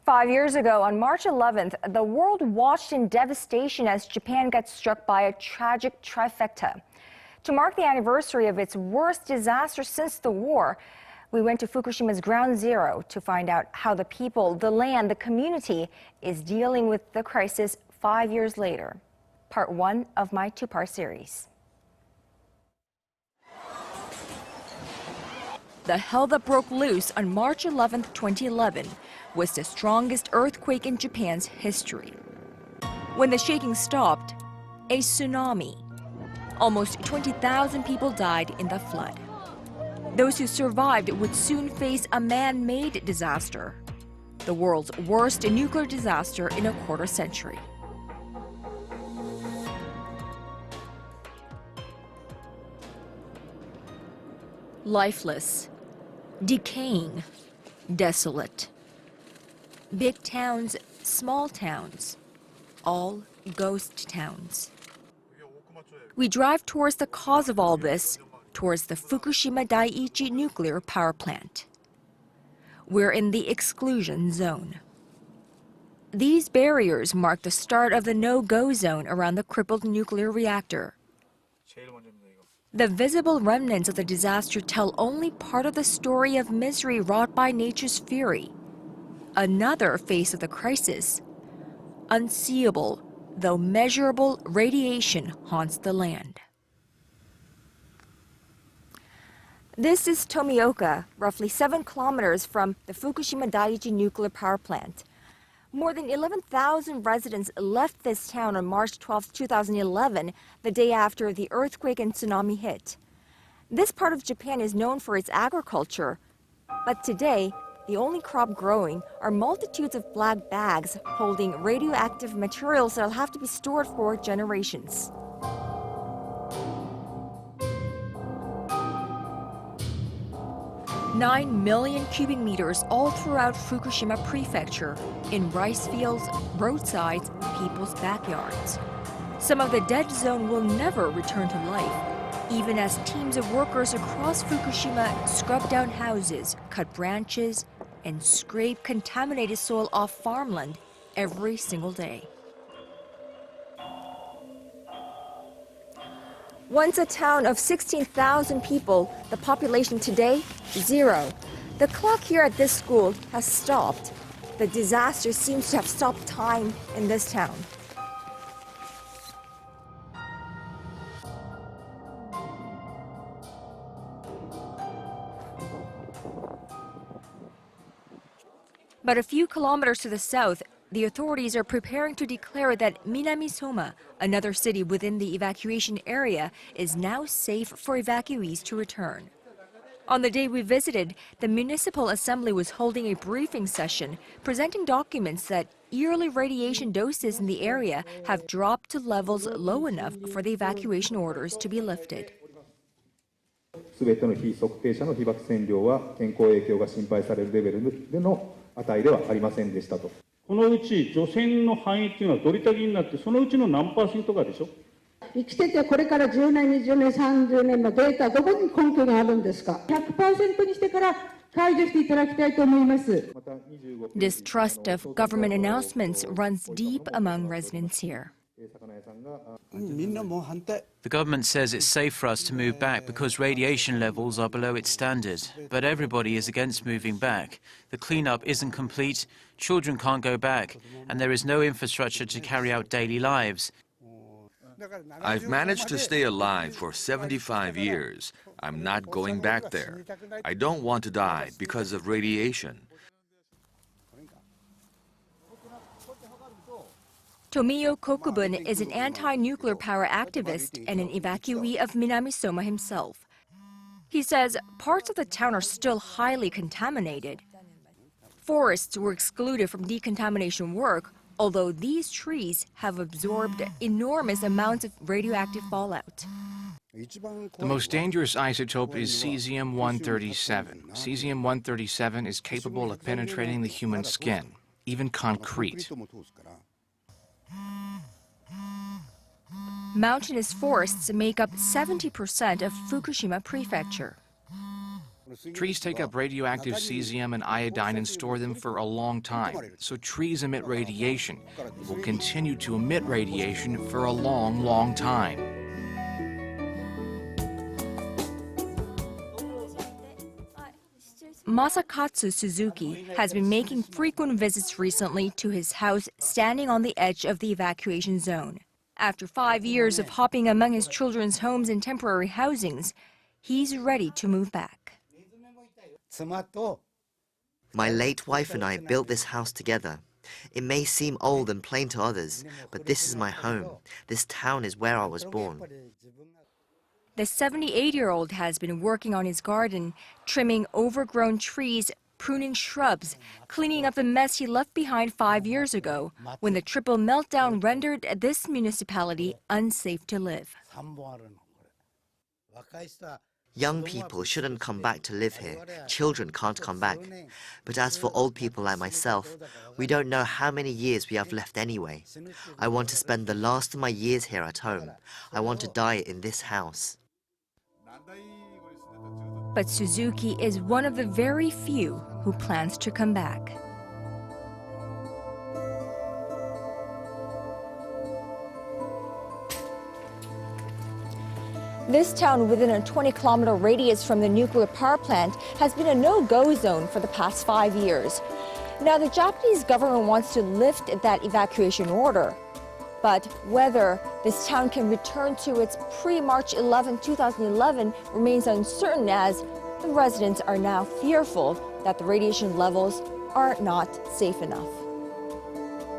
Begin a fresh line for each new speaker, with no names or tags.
5 years ago, on March 11th, the world watched in devastation as Japan got struck by a tragic trifecta. To mark the anniversary of its worst disaster since the war, we went to Fukushima's ground zero to find out how the people, the land, the community is dealing with the crisis 5 years later. Part 1 of my two-part series. The hell that broke loose on March 11, 2011, was the strongest earthquake in Japan's history. When the shaking stopped, a tsunami. Almost 20,000 people died in the flood. Those who survived would soon face a man-made disaster, the world's worst nuclear disaster in a quarter century. Lifeless, decaying, desolate. Big towns, small towns, all ghost towns. We drive towards the cause of all this, towards the Fukushima Daiichi nuclear power plant. We're in the exclusion zone. These barriers mark the start of the no-go zone around the crippled nuclear reactor. The visible remnants of the disaster tell only part of the story of misery wrought by nature's fury. Another face of the crisis. Unseeable, though measurable, radiation haunts the land. This is Tomioka, roughly 7 kilometers from the Fukushima Daiichi nuclear power plant. More than 11,000 residents left this town on March 12, 2011, the day after the earthquake and tsunami hit. This part of Japan is known for its agriculture, but today, the only crop growing are multitudes of black bags holding radioactive materials that will have to be stored for generations. Nine million cubic meters all throughout Fukushima Prefecture, in rice fields, roadsides, people's backyards. Some of the dead zone will never return to life, even as teams of workers across Fukushima scrub down houses, cut branches, and scrape contaminated soil off farmland every single day. Once a town of 16,000 people, the population today, 0. The clock here at this school has stopped. The disaster seems to have stopped time in this town. But a few kilometers to the south, the authorities are preparing to declare that Minamisoma, another city within the evacuation area, is now safe for evacuees to return. On the day we visited, the municipal assembly was holding a briefing session, presenting documents that yearly radiation doses in the area have dropped to levels low enough for the evacuation orders to be lifted.
すべての非測定者の被爆線量は健康影響が心配されるレベルでの値ではありませんでしたと。
このうち除染の範囲というのはどれだけになって、そのうちの何%かでしょ。
生きててこれから10年、20年、30年のデータ、どこに根拠があるんですか。100% にしてから解除していただきたいと思います。
Distrust of government announcements runs deep among residents here.
The government says it's safe for us to move back because radiation levels are below its standard, but everybody is against moving back. The cleanup isn't complete, children can't go back, and there is no infrastructure to carry out daily lives.
I've managed to stay alive for 75 years. I'm not going back there. I don't want to die because of radiation.
Tomiyo KOKUBUN is an anti-nuclear power activist and an evacuee of Minamisoma himself. He says parts of the town are still highly contaminated. Forests were excluded from decontamination work, although these trees have absorbed enormous amounts of radioactive fallout.
The most dangerous isotope is cesium-137. Cesium-137 is capable of penetrating the human skin, even concrete.
Mountainous forests make up 70% of Fukushima Prefecture.
Trees take up radioactive cesium and iodine and store them for a long time. So trees emit radiation. They will continue to emit radiation for a long, long time.
Masakatsu Suzuki has been making frequent visits recently to his house standing on the edge of the evacuation zone. After 5 years of hopping among his children's homes and temporary housings, he's ready to move back.
My late wife and I built this house together. It may seem old and plain to others, but this is my home. This town is where I was born.
The 78-year-old has been working on his garden, trimming overgrown trees, pruning shrubs, cleaning up the mess he left behind 5 years ago when the triple meltdown rendered this municipality unsafe to live.
Young people shouldn't come back to live here. Children can't come back. But as for old people like myself, we don't know how many years we have left anyway. I want to spend the last of my years here at home. I want to die in this house.
But Suzuki is one of the very few who plans to come back. This town within a 20-kilometer radius from the nuclear power plant has been a no-go zone for the past 5 years. Now, the Japanese government wants to lift that evacuation order. But whether this town can return to its pre-March 11, 2011 remains uncertain, as the residents are now fearful that the radiation levels are not safe enough.